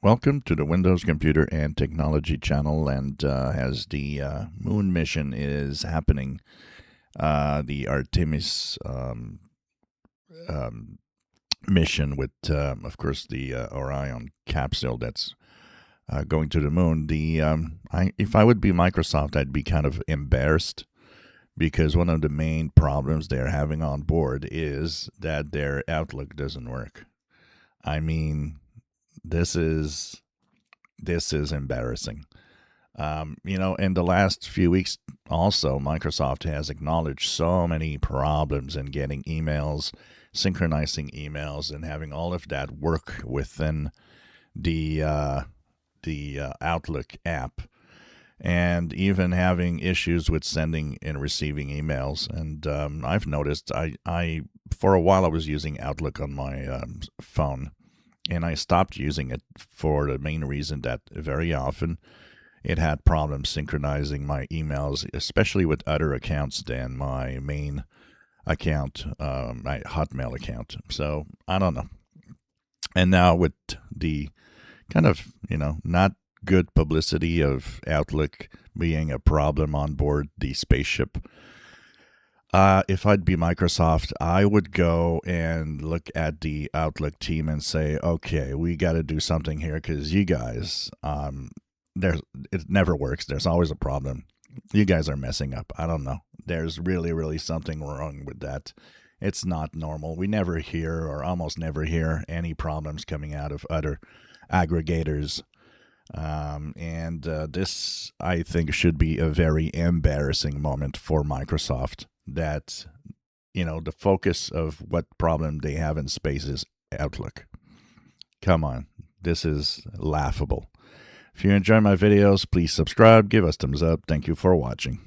Welcome to the Windows Computer and Technology channel. And as the moon mission is happening, the Artemis um, mission with, of course, the Orion capsule that's going to the moon. If I would be Microsoft, I'd be kind of embarrassed because one of the main problems they're having on board is that their Outlook doesn't work. I mean, this is embarrassing. In the last few weeks, also, Microsoft has acknowledged so many problems in getting emails, synchronizing emails, and having all of that work within the Outlook app, and even having issues with sending and receiving emails. And I've noticed, I for a while I was using Outlook on my phone, and I stopped using it for the main reason that very often it had problems synchronizing my emails, especially with other accounts than my main account, my Hotmail account. So I don't know. And now with the kind of, not good publicity of Outlook being a problem on board the spaceship, if I'd be Microsoft, I would go and look at the Outlook team and say, okay, we got to do something here because you guys, it never works. There's always a problem. You guys are messing up. I don't know. There's really, really something wrong with that. It's not normal. We never hear, or almost never hear, any problems coming out of other aggregators. And this, I think, should be a very embarrassing moment for Microsoft, that, the focus of what problem they have in space is Outlook. Come on. This is laughable. If you enjoy my videos, please subscribe, give us thumbs up. Thank you for watching.